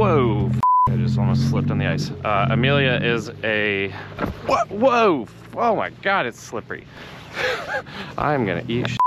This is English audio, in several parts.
Whoa, I just almost slipped on the ice. Amelia is a, whoa, oh my God, it's slippery. I'm gonna eat shit.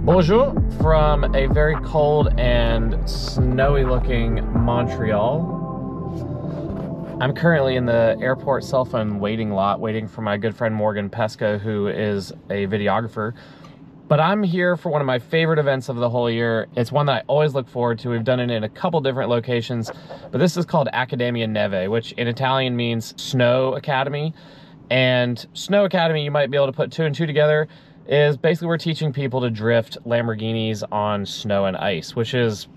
Bonjour from a very cold and snowy looking Montreal. I'm currently in the airport cell phone waiting lot, waiting for my good friend Morgan Pesco, who is a videographer. But I'm here for one of my favorite events of the whole year. It's one that I always look forward to. We've done it in a couple different locations, but this is called Accademia Neve, which in Italian means Snow Academy. And Snow Academy, you might be able to put 2 and 2 together, is basically we're teaching people to drift Lamborghinis on snow and ice, which is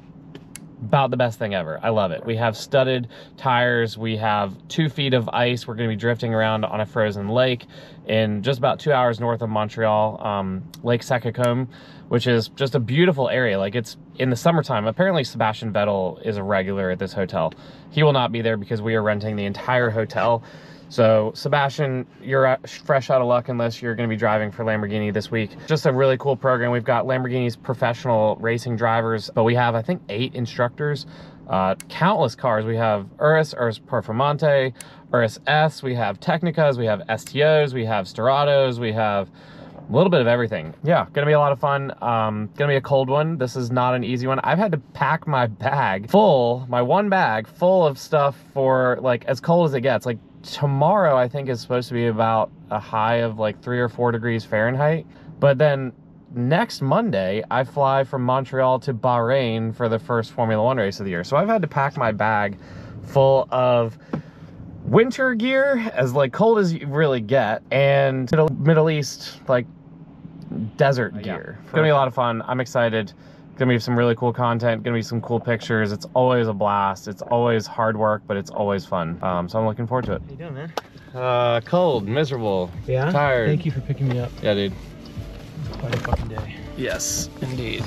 about the best thing ever. I love it. We have studded tires. We have 2 feet of ice. We're going to be drifting around on a frozen lake in just about 2 hours north of Montreal, Lake Secacombe, which is just a beautiful area. Like, it's in the summertime. Apparently Sebastian Vettel is a regular at this hotel. He will not be there because we are renting the entire hotel. So Sebastian, you're fresh out of luck unless you're going to be driving for Lamborghini this week. Just a really cool program. We've got Lamborghini's professional racing drivers, but we have, I think, 8 instructors, countless cars. We have Urus Performante, Urus S, we have Technicas, we have STOs, we have Storados, we have a little bit of everything. Yeah, gonna be a lot of fun. Gonna be a cold one. This is not an easy one. I've had to pack my bag full, my one bag full of stuff for like as cold as it gets. Like tomorrow, I think is supposed to be about a high of like 3 or 4 degrees Fahrenheit. But then next Monday, I fly from Montreal to Bahrain for the first Formula 1 race of the year. So I've had to pack my bag full of winter gear, as like cold as you really get, and Middle East like desert gear. It's gonna be a lot of fun. I'm excited. Gonna be some really cool content, gonna be some cool pictures. It's always a blast. It's always hard work, but it's always fun. So I'm looking forward to it. How you doing, man? Cold, miserable, yeah, tired. Thank you for picking me up. Yeah, dude. It's quite a fucking day. Yes, indeed.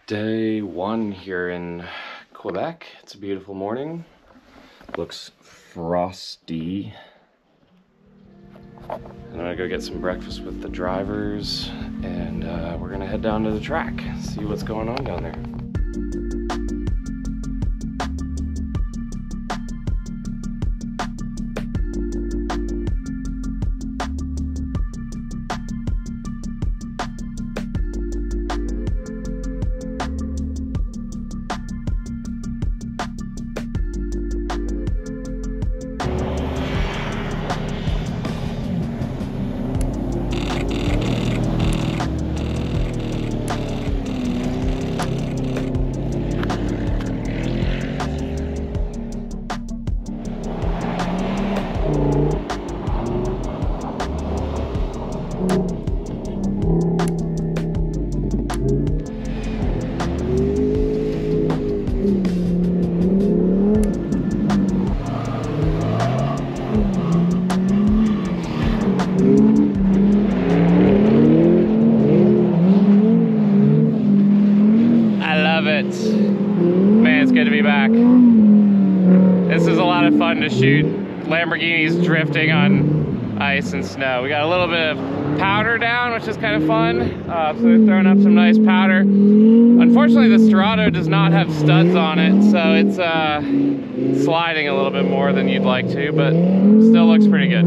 Day 1 here in Quebec. It's a beautiful morning. Looks frosty. And I'm gonna go get some breakfast with the drivers, and we're gonna head down to the track, see what's going on down there. To shoot Lamborghinis drifting on ice and snow. We got a little bit of powder down, which is kind of fun. So we've thrown up some nice powder. Unfortunately, the Storado does not have studs on it, so it's sliding a little bit more than you'd like to, but still looks pretty good.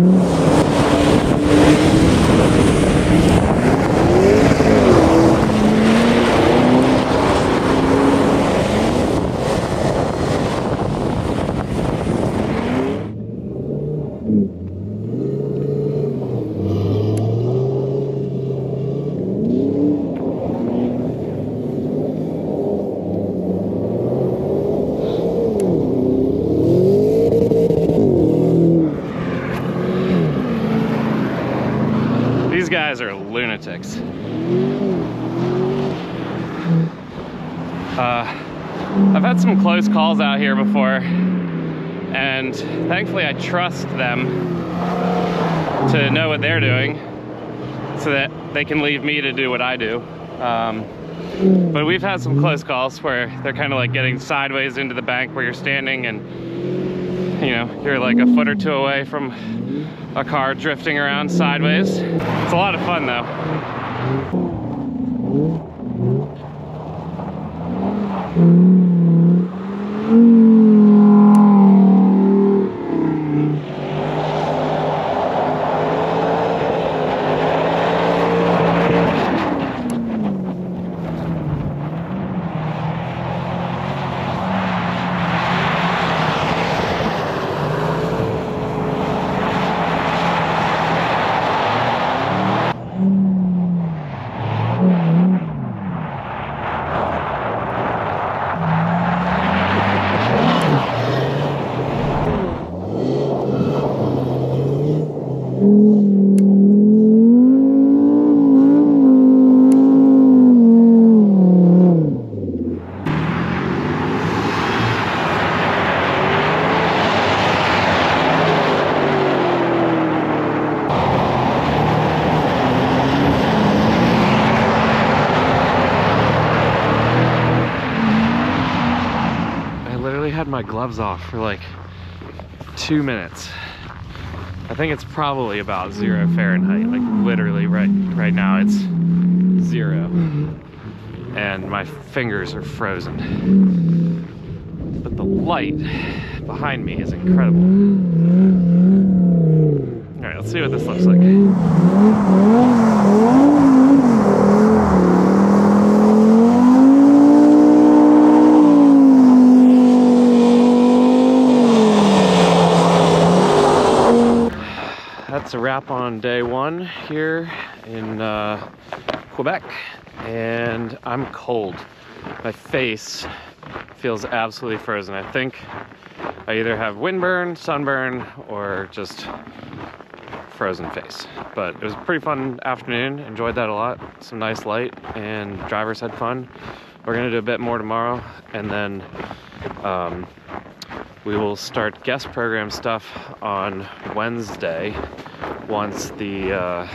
politics. I've had some close calls out here before, and thankfully I trust them to know what they're doing so that they can leave me to do what I do. But we've had some close calls where they're kind of like getting sideways into the bank where you're standing, and you know, you're like a foot or two away from a car drifting around sideways. It's a lot of fun though. Had my gloves off for like 2 minutes. I think it's probably about 0 Fahrenheit, like literally right now it's 0, and my fingers are frozen. But the light behind me is incredible. All right, let's see what this looks like. That's a wrap on day one here in Quebec, and I'm cold. My face feels absolutely frozen. I think I either have windburn, sunburn, or just frozen face. But it was a pretty fun afternoon, enjoyed that a lot. Some nice light, and drivers had fun. We're gonna do a bit more tomorrow, and then we will start guest program stuff on Wednesday once the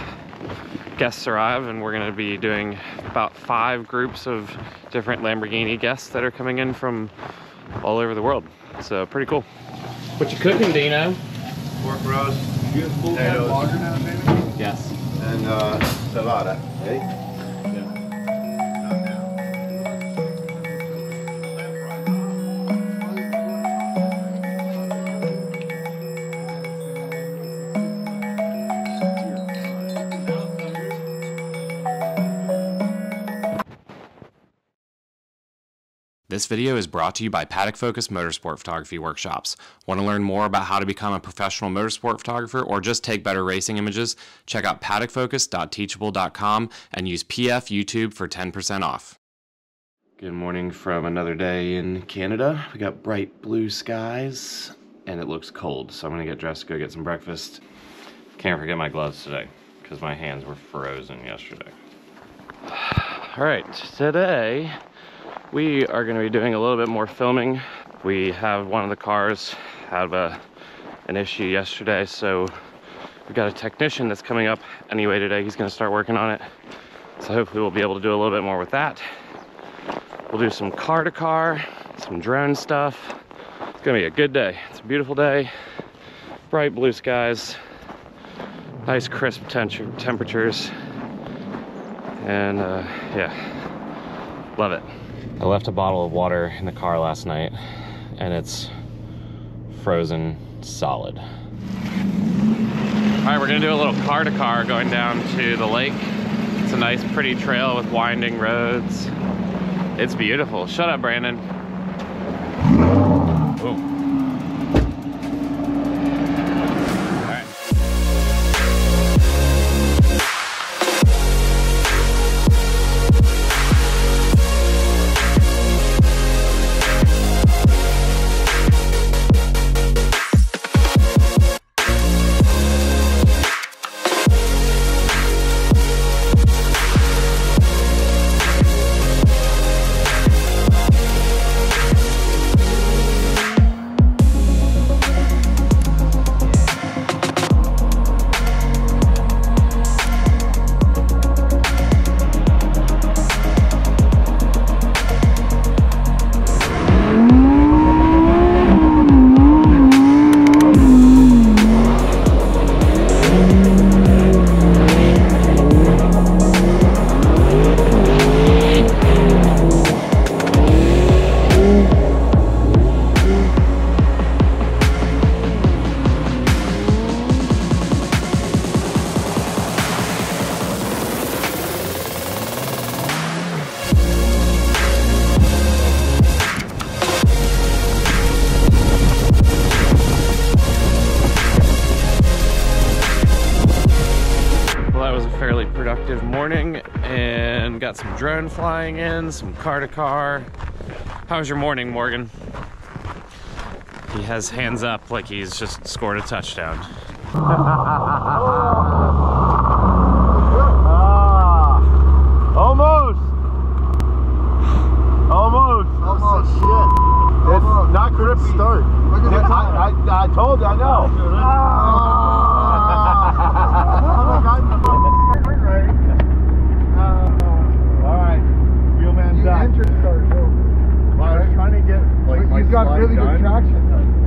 guests arrive, and we're going to be doing about 5 groups of different Lamborghini guests that are coming in from all over the world. So pretty cool. What you cooking, Dino? Pork roast, potatoes, Yes. and salada. Ready? This video is brought to you by Paddock Focus Motorsport Photography Workshops. Want to learn more about how to become a professional motorsport photographer or just take better racing images? Check out paddockfocus.teachable.com and use PF YouTube for 10% off. Good morning from another day in Canada. We got bright blue skies and it looks cold, so I'm gonna get dressed to go get some breakfast. Can't forget my gloves today because my hands were frozen yesterday. All right, today we are going to be doing a little bit more filming. We have one of the cars have an issue yesterday, so we've got a technician that's coming up anyway today. He's going to start working on it, so hopefully we'll be able to do a little bit more with that. We'll do some car-to-car, some drone stuff. It's going to be a good day. It's a beautiful day, bright blue skies, nice crisp temperatures, and yeah, love it. I left a bottle of water in the car last night and it's frozen solid. All right, we're gonna do a little car-to-car going down to the lake. It's a nice pretty trail with winding roads. It's beautiful. Shut up, Brandon. Ooh. active morning and got some drone flying in, some car to car. How was your morning, Morgan? He has hands up like he's just scored a touchdown. Almost. Oh shit. It's not grippy. Start. I told you, I know. Alright. Wheel man's done. Well, I was trying to get like my slide really done good traction,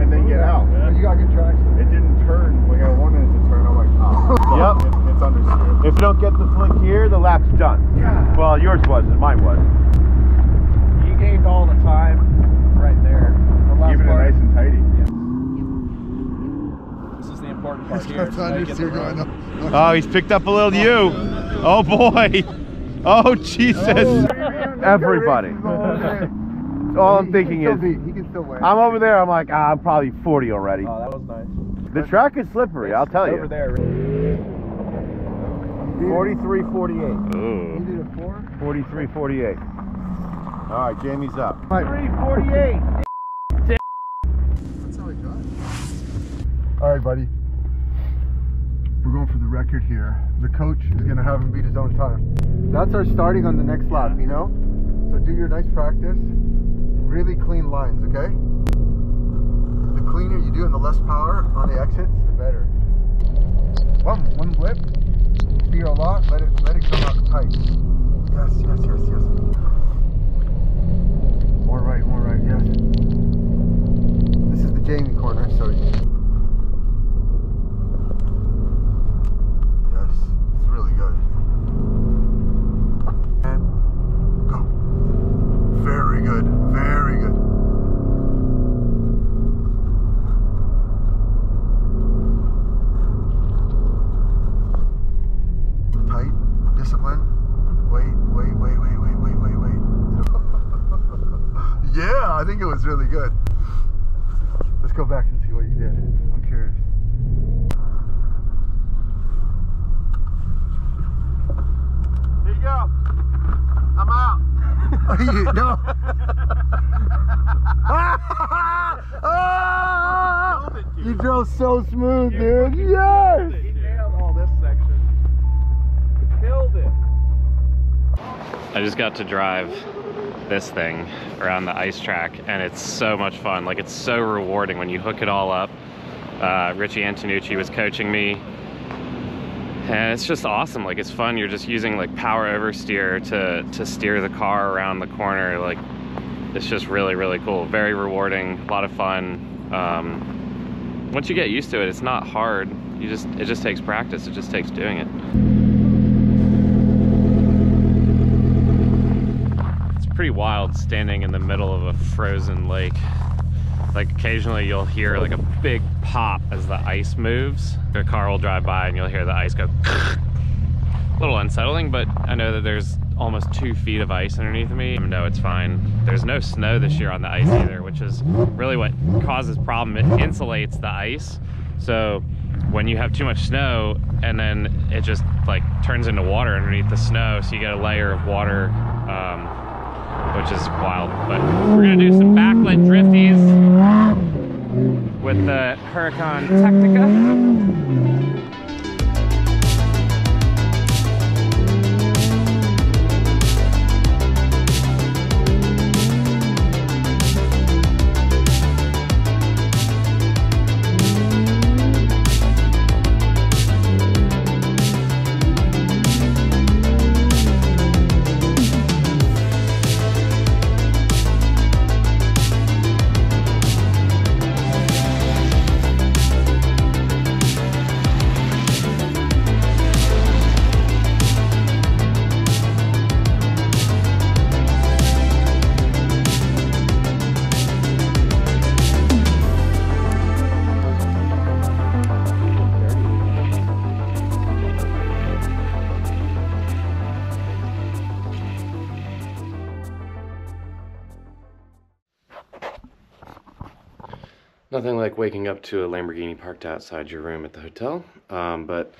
and then get out. Yeah. You got good traction. It didn't turn like I wanted it to turn. I'm like, oh. Yep. It's understeer. If you don't get the flick here, the lap's done. Yeah. Well, yours wasn't. Mine was. You gained all the time right there. The last Keeping it nice and tidy. Yeah. This is the important part here. Oh, he's picked up a little U. Oh boy. Oh Jesus. Everybody. All I'm thinking is, he can still win. I'm over there, I'm like, I'm probably 40 already. Oh, that was nice. The track is slippery, I'll tell you. Over there. 43-48. Ooh. You did a 4? 43-48. All right, Jamie's up. 3-48. That's how I got it. All right, buddy. We're going for the record here. The coach is going to have him beat his own time. That's our starting on the next lap, you know? So do your nice practice. Really clean lines, okay? The cleaner you do and the less power on the exits, the better. One blip, steer a lot, let it come out tight. Yes. More right, yes. This is the Jamie corner, so yes, it's really good. And go. Very good. Tight, discipline. Wait. Yeah, I think it was really good. Let's go back and see what you did. I'm curious. Here you go. I'm out. No. You drove so smooth, dude. Yes. He nailed all this section. Killed it. I just got to drive this thing around the ice track, and it's so much fun. Like, it's so rewarding when you hook it all up. Richie Antonucci was coaching me, and it's just awesome. Like, it's fun. You're just using like power oversteer to steer the car around the corner. Like, it's just really cool. Very rewarding, a lot of fun. Once you get used to it, it's not hard. It just takes practice. It just takes doing it. Pretty wild standing in the middle of a frozen lake. Like, occasionally you'll hear like a big pop as the ice moves. A car will drive by and you'll hear the ice go. A little unsettling, but I know that there's almost 2 feet of ice underneath me. No, it's fine. There's no snow this year on the ice either, which is really what causes problem. It insulates the ice, so when you have too much snow and then it just like turns into water underneath the snow, so you get a layer of water, which is wild. But we're gonna do some backlit drifties with the Huracan Technica. Nothing like waking up to a Lamborghini parked outside your room at the hotel, but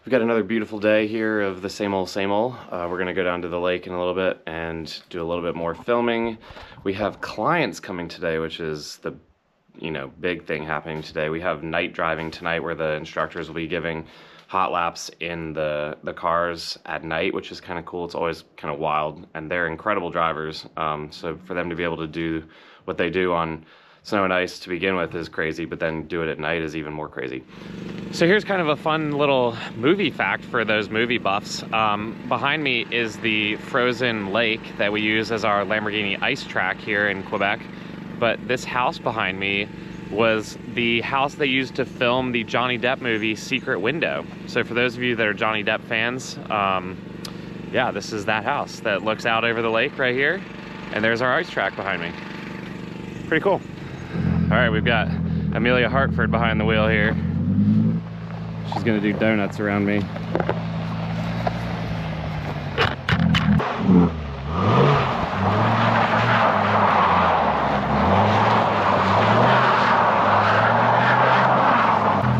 We've got another beautiful day here of the same old, same old. We're gonna go down to the lake in a little bit and do a little bit more filming. We have clients coming today, which is the big thing happening today. We have night driving tonight where the instructors will be giving hot laps in the cars at night, which is kind of cool. It's always kind of wild, and they're incredible drivers. So for them to be able to do what they do on snow and ice to begin with is crazy, but then do it at night is even more crazy. So here's kind of a fun little movie fact for those movie buffs. Behind me is the frozen lake that we use as our Lamborghini ice track here in Quebec. But this house behind me was the house they used to film the Johnny Depp movie Secret Window. So for those of you that are Johnny Depp fans, yeah, this is that house that looks out over the lake right here. And there's our ice track behind me. Pretty cool. All right, we've got Amelia Hartford behind the wheel here. She's gonna do donuts around me.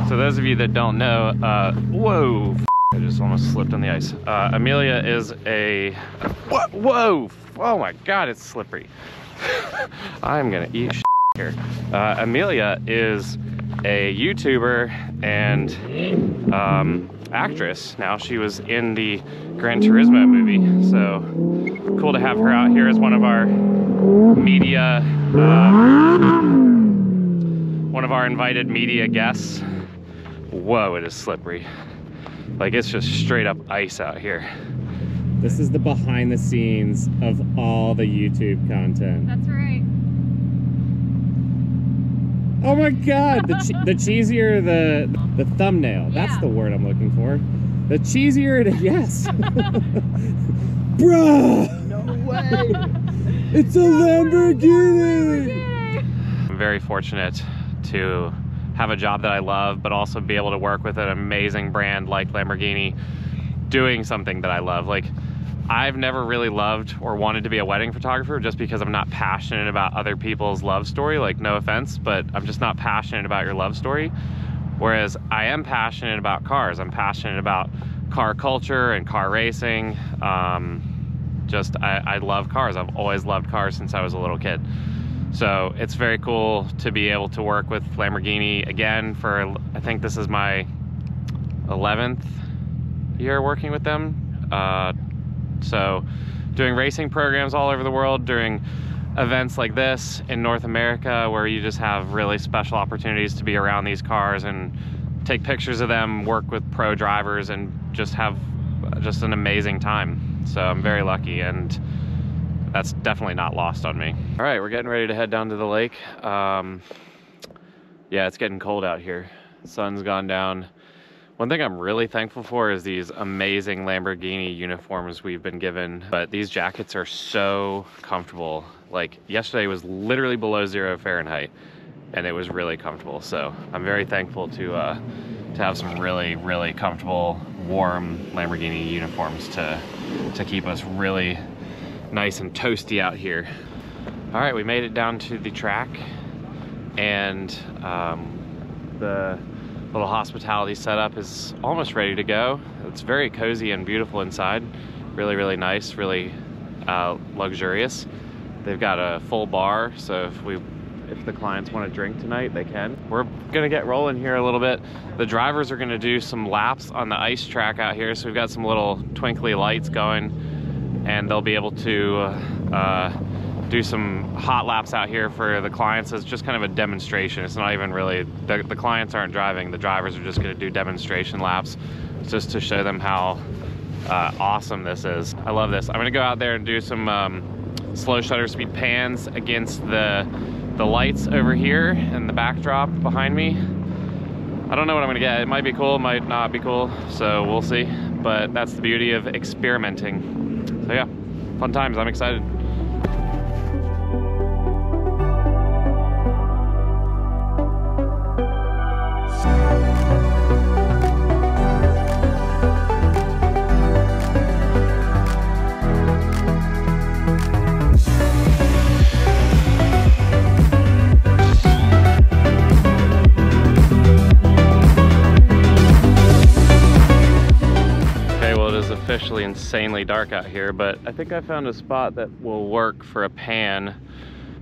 So those of you that don't know, whoa, I just almost slipped on the ice. Amelia is a, whoa, oh my God, it's slippery. I'm gonna eat shit here. Amelia is a YouTuber and actress. Now she was in the Gran Turismo movie, so cool to have her out here as one of our media, one of our invited media guests. Whoa, it is slippery. Like, it's just straight up ice out here. This is the behind the scenes of all the YouTube content. That's right. Oh my God, the cheesier the thumbnail. That's Yeah. the word I'm looking for. The cheesier it, yes. Bruh! No way! It's a Lamborghini! I'm very fortunate to have a job that I love, but also be able to work with an amazing brand like Lamborghini, doing something that I love. Like, I've never really loved or wanted to be a wedding photographer just because I'm not passionate about other people's love story. Like, no offense, but I'm just not passionate about your love story. Whereas I am passionate about cars. I'm passionate about car culture and car racing. I love cars. I've always loved cars since I was a little kid. So it's very cool to be able to work with Lamborghini again for, I think this is my 11th year working with them. So doing racing programs all over the world, doing events like this in North America where you just have really special opportunities to be around these cars and take pictures of them, work with pro drivers, and just have just an amazing time. So I'm very lucky, and that's definitely not lost on me. All right, we're getting ready to head down to the lake. Yeah, it's getting cold out here. The sun's gone down. One thing I'm really thankful for is these amazing Lamborghini uniforms we've been given, but these jackets are so comfortable. Like, yesterday was literally below 0 Fahrenheit, and it was really comfortable. So I'm very thankful to have some really, really comfortable, warm Lamborghini uniforms to keep us really nice and toasty out here. All right, we made it down to the track, and the little hospitality setup is almost ready to go. It's very cozy and beautiful inside. Really, really nice, really luxurious. They've got a full bar, so if the clients want to drink tonight, they can. We're gonna get rolling here a little bit. The drivers are gonna do some laps on the ice track out here, so we've got some little twinkly lights going, and they'll be able to do some hot laps out here for the clients as just kind of a demonstration. It's not even really, the clients aren't driving, the drivers are just gonna do demonstration laps just to show them how awesome this is. I love this. I'm gonna go out there and do some slow shutter speed pans against the lights over here and the backdrop behind me. I don't know what I'm gonna get. It might be cool, might not be cool, so we'll see. But that's the beauty of experimenting. So yeah, fun times, I'm excited. insanely dark out here, but I think I found a spot that will work for a pan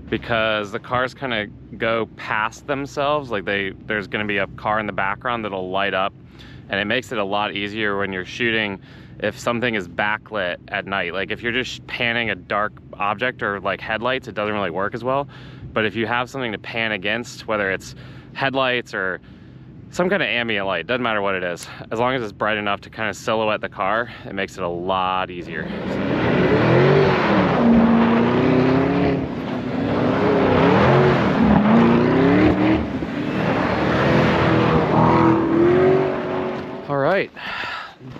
because the cars kind of go past themselves. Like there's gonna be a car in the background that'll light up, and it makes it a lot easier when you're shooting if something is backlit at night. Like if you're just panning a dark object or like headlights, it doesn't really work as well. But if you have something to pan against, whether it's headlights or some kind of ambient light, doesn't matter what it is, as long as it's bright enough to kind of silhouette the car, it makes it a lot easier. All right,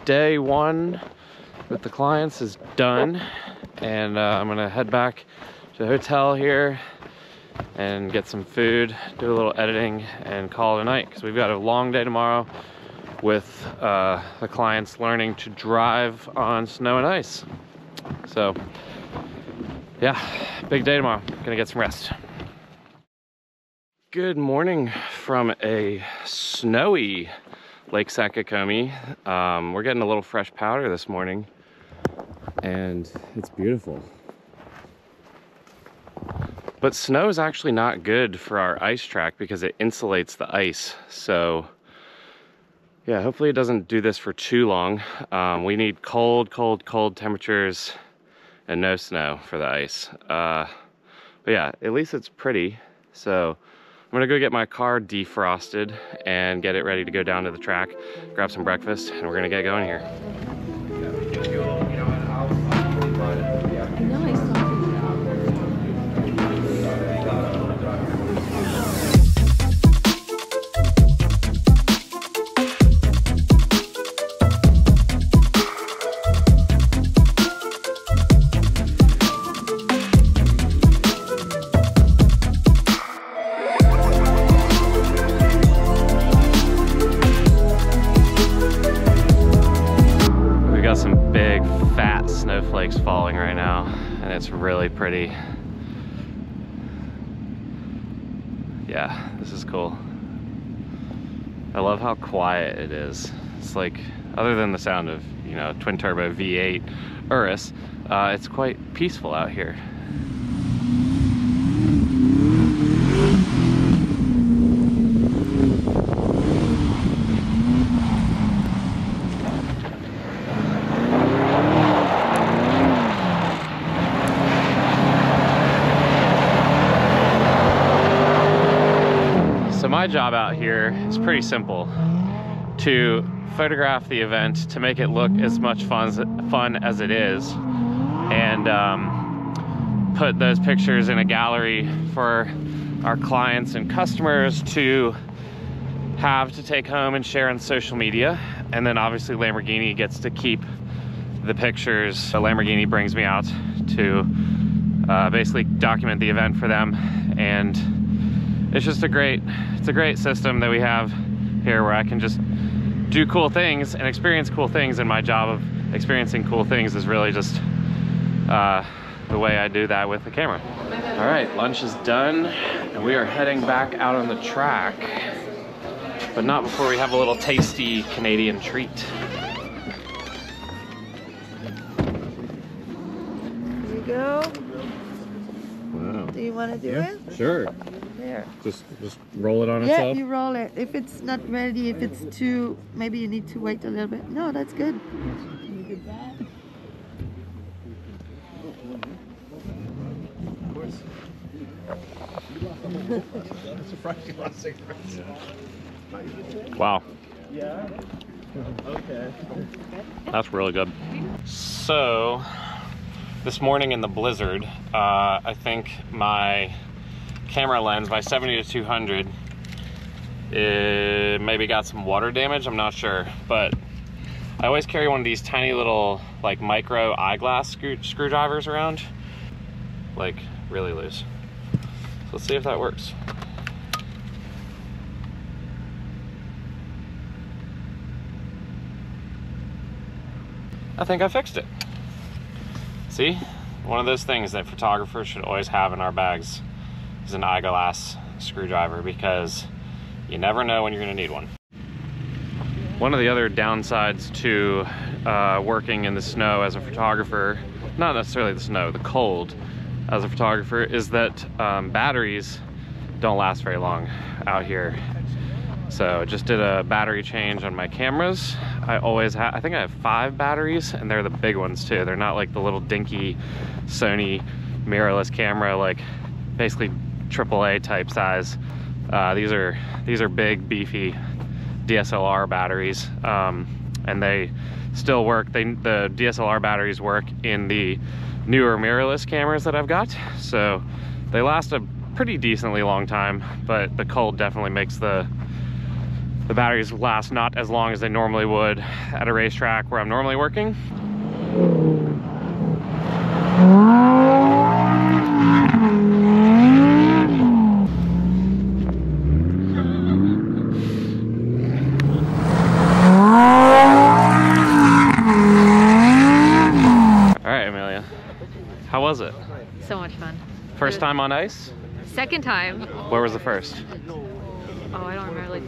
day one with the clients is done, and I'm gonna head back to the hotel here and get some food, do a little editing, and call it a night, because we've got a long day tomorrow with the clients learning to drive on snow and ice. So yeah, big day tomorrow. Gonna get some rest. Good morning from a snowy Lake Sakakomi. We're getting a little fresh powder this morning, and it's beautiful. But snow is actually not good for our ice track because it insulates the ice. So yeah, hopefully it doesn't do this for too long. We need cold temperatures and no snow for the ice. But yeah, at least it's pretty. So I'm gonna go get my car defrosted and get it ready to go down to the track, grab some breakfast, and we're gonna get going here. Snowflakes falling right now, and it's really pretty. Yeah, this is cool. I love how quiet it is. It's like, other than the sound of, you know, twin turbo V8 Urus, it's quite peaceful out here. So my job out here is pretty simple: to photograph the event, to make it look as much fun as it is, and put those pictures in a gallery for our clients and customers to have to take home and share on social media. And then obviously Lamborghini gets to keep the pictures. So Lamborghini brings me out to basically document the event for them, and it's just a great system that we have here where I can just do cool things and experience cool things, and my job of experiencing cool things is really just the way I do that with the camera. All right, lunch is done, and we are heading back out on the track, but not before we have a little tasty Canadian treat. Here you go. Wow. Do you want to do it? Sure. There. Just roll it on Yeah, itself? you roll it. If it's not ready, if it's too, maybe you need to wait a little bit. No, that's good. Wow. Yeah. Okay. That's really good. So, this morning in the blizzard, I think my camera lens, my 70-200, it maybe got some water damage, I'm not sure, but I always carry one of these tiny little like micro eyeglass screwdrivers around, like really loose. So let's see if that works. I think I fixed it. See, one of those things that photographers should always have in our bags is an eyeglass screwdriver, because you never know when you're going to need one. One of the other downsides to working in the snow as a photographer, not necessarily the snow, the cold as a photographer, is that batteries don't last very long out here. So just did a battery change on my cameras. I always have, I think I have 5 batteries, and they're the big ones too. They're not like the little dinky Sony mirrorless camera, like basically AAA type size. These are big, beefy DSLR batteries, and they still work. The DSLR batteries work in the newer mirrorless cameras that I've got, so they last a pretty decently long time, but the cold definitely makes the batteries last not as long as they normally would at a racetrack where I'm normally working. All right, Amelia, how was it? So much fun. First time on ice? Second time. Where was the first? Oh, I don't remember, like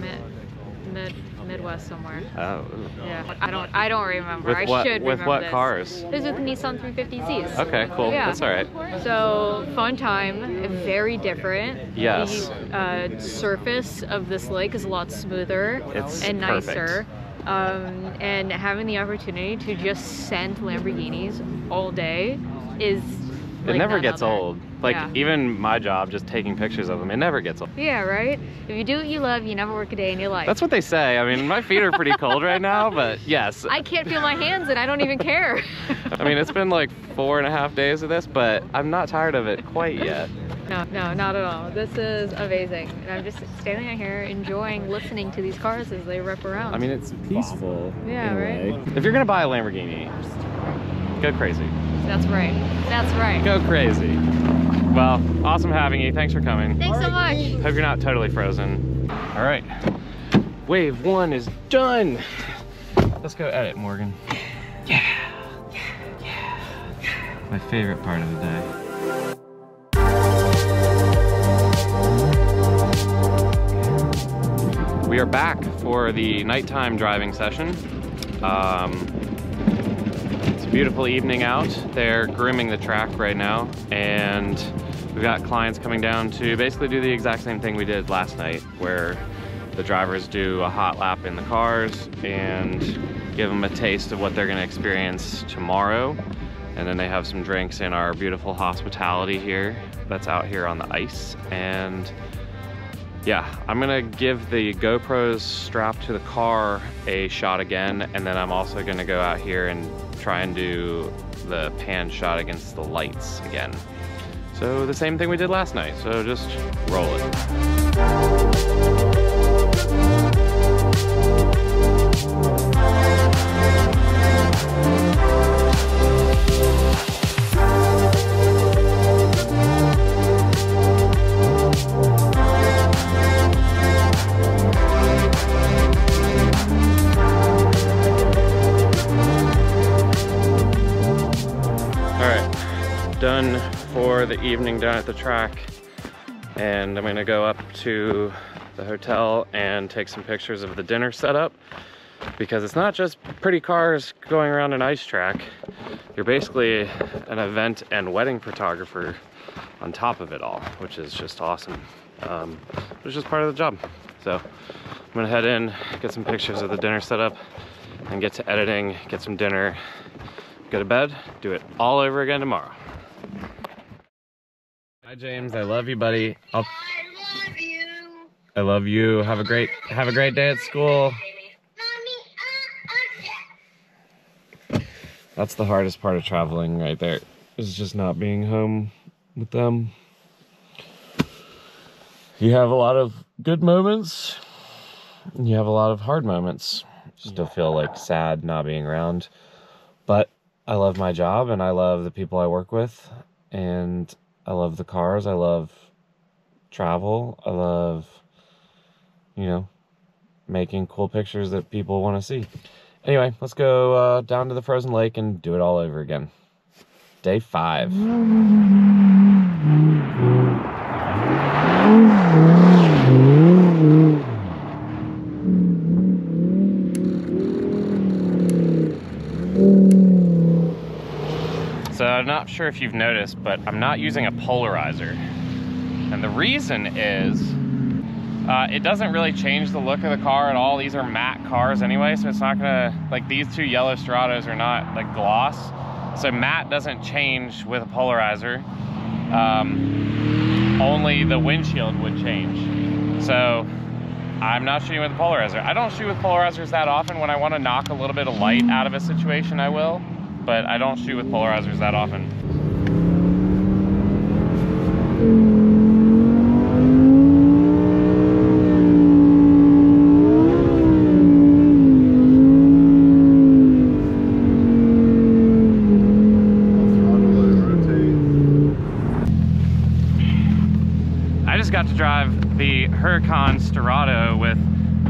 Midwest somewhere. Oh. Yeah, I don't remember. With I what, should with remember what this. cars? This is with the Nissan 350Zs. Okay, cool. Yeah. That's all right. So fun time, very different. Yes. The surface of this lake is a lot smoother and nicer. And having the opportunity to just send Lamborghinis all day is like it never gets other. old. Like, yeah. Even my job, just taking pictures of them, it never gets old. Yeah, right? If you do what you love, you never work a day in your life. That's what they say. I mean, my feet are pretty cold right now, but yes. I can't feel my hands and I don't even care. I mean, it's been like 4.5 days of this, but I'm not tired of it quite yet. No, not at all. This is amazing. And I'm just standing out here enjoying listening to these cars as they rip around. I mean, it's peaceful. Yeah, in a right? way. If you're gonna buy a Lamborghini, go crazy. That's right. That's right. Go crazy. Well, awesome having you. Thanks for coming. Thanks so much. Hope you're not totally frozen. All right, wave 1 is done. Let's go edit, Morgan. Yeah. My favorite part of the day. We are back for the nighttime driving session. It's a beautiful evening out. They're grooming the track right now, and we've got clients coming down to basically do the exact same thing we did last night, where the drivers do a hot lap in the cars and give them a taste of what they're going to experience tomorrow. And then they have some drinks in our beautiful hospitality here that's out here on the ice. And yeah, I'm gonna give the GoPros strapped to the car a shot again, and then I'm also gonna go out here and try and do the pan shot against the lights again. So the same thing we did last night, so just roll it. Done for the evening down at the track, and I'm gonna go up to the hotel and take some pictures of the dinner setup, because it's not just pretty cars going around an ice track. You're basically an event and wedding photographer on top of it all, which is just awesome. It's just part of the job. So I'm gonna head in, get some pictures of the dinner setup, and get to editing, get some dinner, go to bed, do it all over again tomorrow. Hi James, I love you, buddy. I love you. I love you. Have a great day at school. That's the hardest part of traveling right there, is just not being home with them. You have a lot of good moments, and you have a lot of hard moments. Still feel like sad not being around, but I love my job and I love the people I work with, and I love the cars. I love travel. I love, you know, making cool pictures that people want to see. Anyway, let's go down to the frozen lake and do it all over again. Day 5. I'm not sure if you've noticed, but I'm not using a polarizer. And the reason is, it doesn't really change the look of the car at all. These are matte cars anyway, so it's not gonna, like these two yellow Stratos are not like gloss. So matte doesn't change with a polarizer. Only the windshield would change. So I'm not shooting with a polarizer. I don't shoot with polarizers that often. When I want to knock a little bit of light out of a situation, I will, but I don't shoot with polarizers that often. Got to drive the Huracan Storado with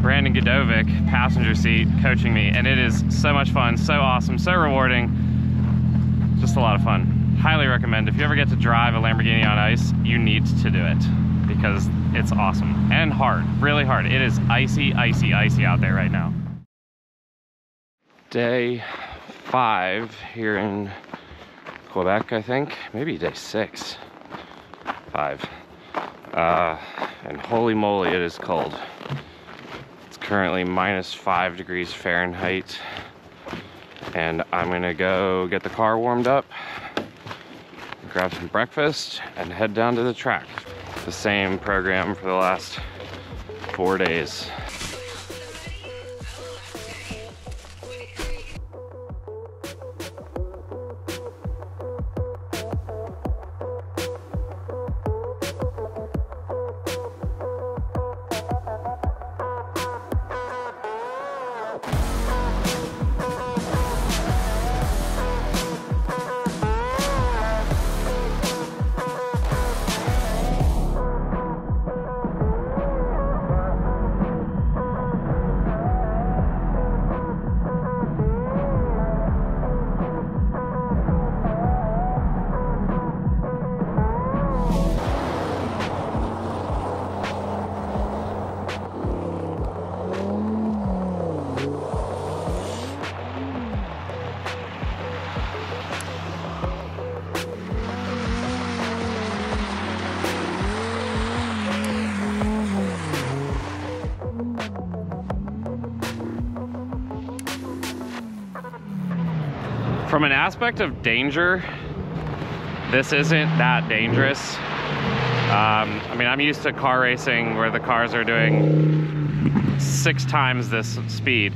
Brandon Godovic, passenger seat, coaching me, and it is so much fun, so awesome, so rewarding, just a lot of fun. Highly recommend. If you ever get to drive a Lamborghini on ice, you need to do it because it's awesome and hard, really hard. It is icy, icy, icy out there right now. Day 5 here in Quebec, I think, maybe day 6, 5. And holy moly, it is cold. It's currently -5 degrees Fahrenheit. And I'm gonna go get the car warmed up, grab some breakfast, and head down to the track. The same program for the last 4 days. From an aspect of danger, this isn't that dangerous. I mean, I'm used to car racing where the cars are doing 6 times this speed.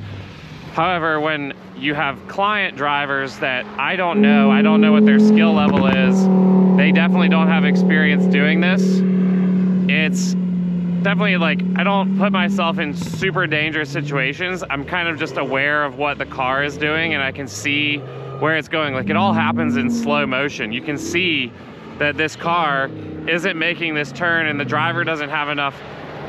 However, when you have client drivers that I don't know what their skill level is, they definitely don't have experience doing this. It's definitely like, I don't put myself in super dangerous situations. I'm kind of just aware of what the car is doing and I can see where it's going. Like, it all happens in slow motion. You can see that this car isn't making this turn and the driver doesn't have enough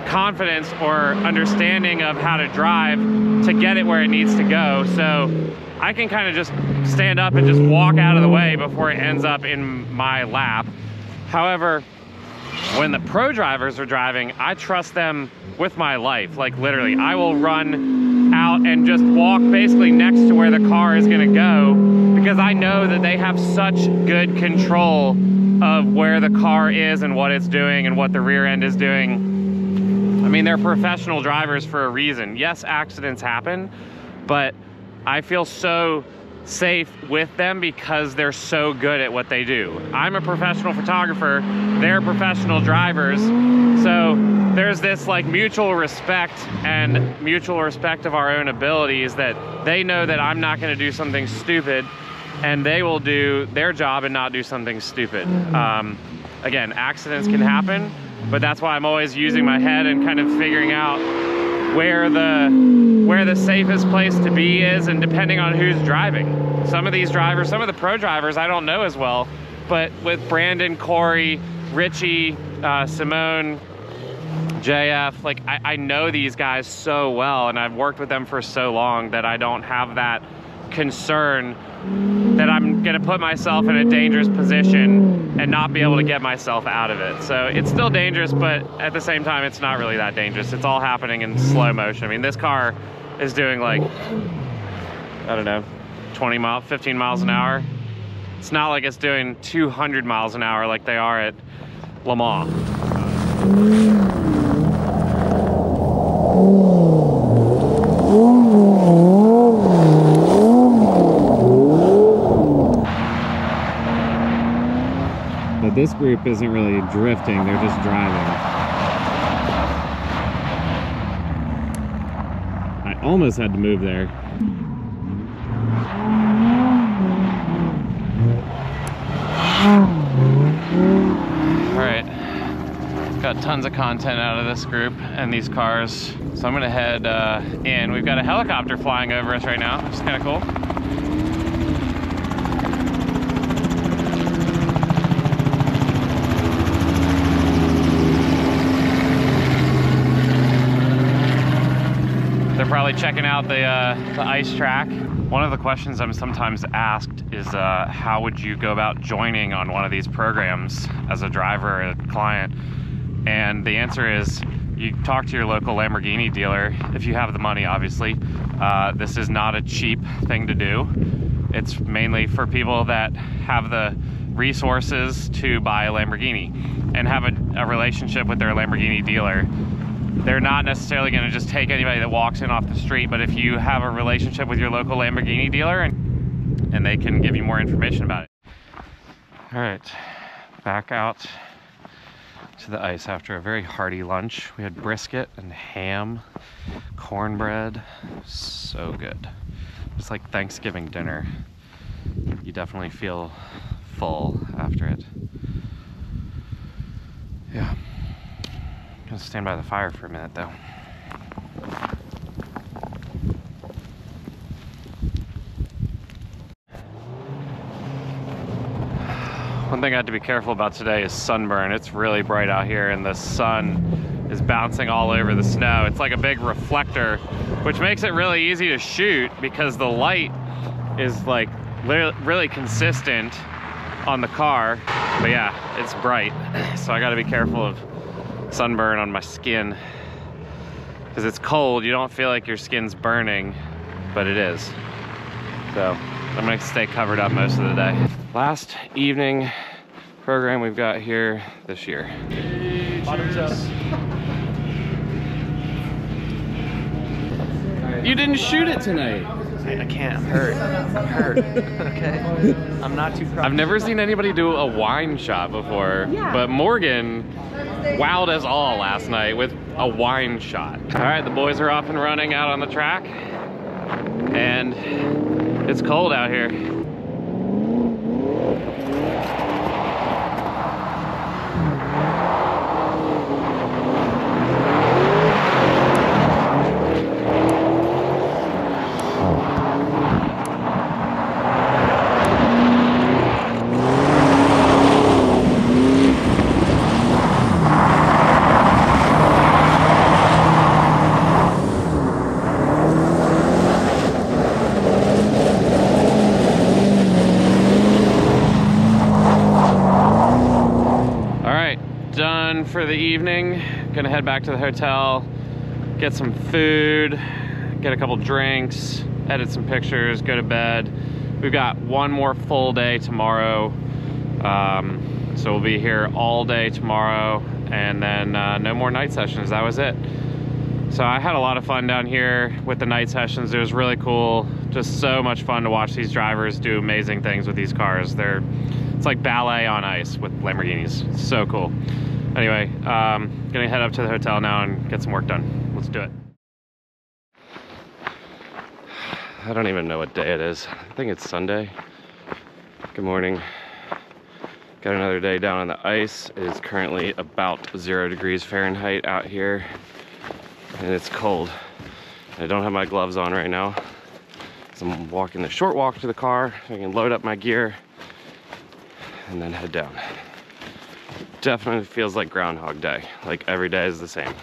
confidence or understanding of how to drive to get it where it needs to go. So I can kind of just stand up and just walk out of the way before it ends up in my lap. However, when the pro drivers are driving, I trust them with my life. Like, literally, I will run out and just walk basically next to where the car is gonna go because I know that they have such good control of where the car is and what it's doing and what the rear end is doing. I mean, they're professional drivers for a reason. Yes, accidents happen, but I feel so safe with them because they're so good at what they do. I'm a professional photographer, they're professional drivers, so there's this like mutual respect and mutual respect of our own abilities that they know that I'm not going to do something stupid and they will do their job and not do something stupid. Again, accidents can happen, but that's why I'm always using my head and kind of figuring out where the safest place to be is, and depending on who's driving. Some of these drivers, some of the pro drivers I don't know as well, but with Brandon, Corey, Richie, Simone, JF, like I know these guys so well and I've worked with them for so long that I don't have that concern that I'm gonna put myself in a dangerous position and not be able to get myself out of it. So it's still dangerous, but at the same time, it's not really that dangerous. It's all happening in slow motion. I mean, this car is doing like, I don't know, 15 miles an hour. It's not like it's doing 200 miles an hour like they are at Le Mans. But this group isn't really drifting, they're just driving. I almost had to move there. Alright, got tons of content out of this group and these cars. So I'm gonna head in. We've got a helicopter flying over us right now, which is kind of cool. They're probably checking out the ice track. One of the questions I'm sometimes asked is how would you go about joining on one of these programs as a driver or a client? And the answer is you talk to your local Lamborghini dealer if you have the money, obviously. This is not a cheap thing to do. It's mainly for people that have the resources to buy a Lamborghini and have a relationship with their Lamborghini dealer. They're not necessarily going to just take anybody that walks in off the street, but if you have a relationship with your local Lamborghini dealer and they can give you more information about it. All right, back out to the ice after a very hearty lunch. We had brisket and ham, cornbread, so good. It's like Thanksgiving dinner. You definitely feel full after it. Yeah. I'm gonna stand by the fire for a minute though. One thing I have to be careful about today is sunburn. It's really bright out here and the sun is bouncing all over the snow. It's like a big reflector, which makes it really easy to shoot because the light is like really consistent on the car. But yeah, it's bright. So I gotta be careful of sunburn on my skin because it's cold. You don't feel like your skin's burning, but it is. So I'm gonna stay covered up most of the day. Last evening program we've got here this year. Bottoms up. You didn't shoot it tonight. I can't, I'm hurt. I'm hurt. Okay. I'm not too proud. I've never seen anybody do a wine shot before, but Morgan wowed us all last night with a wine shot. All right, the boys are off and running out on the track, and it's cold out here. For the evening, gonna head back to the hotel, get some food, get a couple drinks, edit some pictures, go to bed. We've got one more full day tomorrow, so we'll be here all day tomorrow, and then no more night sessions. That was it. So I had a lot of fun down here with the night sessions. It was really cool, just so much fun to watch these drivers do amazing things with these cars. It's like ballet on ice with Lamborghinis. It's so cool. Anyway, gonna head up to the hotel now and get some work done. Let's do it. I don't even know what day it is. I think it's Sunday. Good morning. Got another day down on the ice. It is currently about 0 degrees Fahrenheit out here, and it's cold. I don't have my gloves on right now, so I'm walking the short walk to the car so I can load up my gear and then head down. Definitely feels like Groundhog Day. Like every day is the same.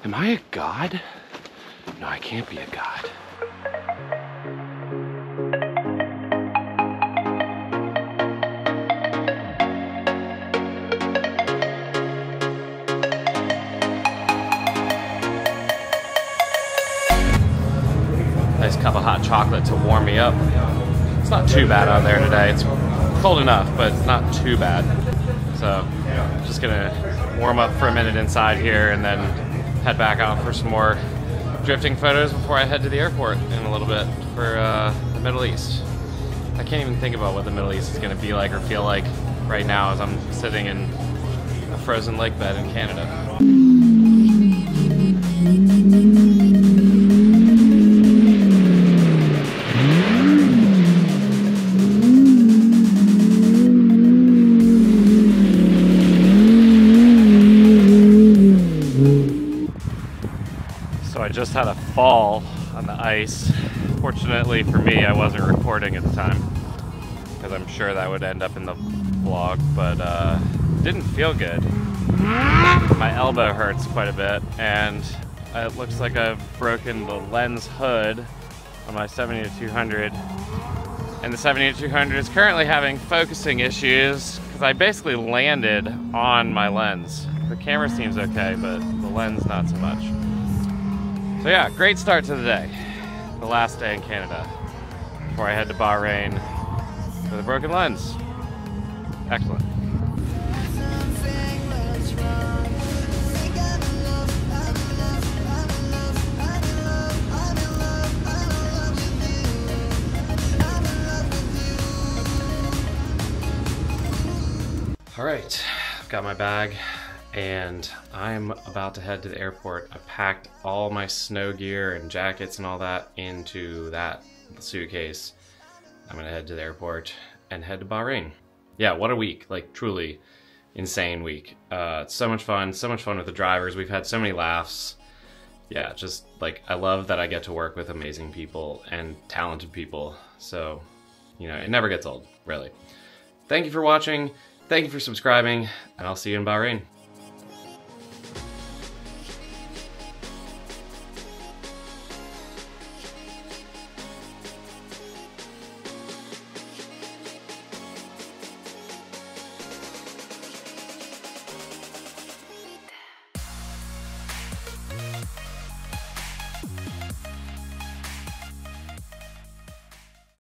Am I a god? No, I can't be a god. Nice cup of hot chocolate to warm me up. It's not too bad out there today. It's cold enough, but not too bad. So just gonna warm up for a minute inside here and then head back out for some more drifting photos before I head to the airport in a little bit for the Middle East. I can't even think about what the Middle East is gonna be like or feel like right now as I'm sitting in a frozen lake bed in Canada. So I just had a fall on the ice. Fortunately for me, I wasn't recording at the time because I'm sure that would end up in the vlog, but didn't feel good. My elbow hurts quite a bit, and it looks like I've broken the lens hood on my 70-200, and the 70-200 is currently having focusing issues because I basically landed on my lens. The camera seems okay, but the lens not so much. So yeah, great start to the day. The last day in Canada before I head to Bahrain with a broken lens. Excellent. All right, I've got my bag and I'm about to head to the airport. I packed all my snow gear and jackets and all that into that suitcase. I'm gonna head to the airport and head to Bahrain. Yeah, what a week, like truly insane week. So much fun with the drivers. We've had so many laughs. Yeah, just like, I love that I get to work with amazing people and talented people. So, you know, it never gets old, really. Thank you for watching. Thank you for subscribing, and I'll see you in Bahrain.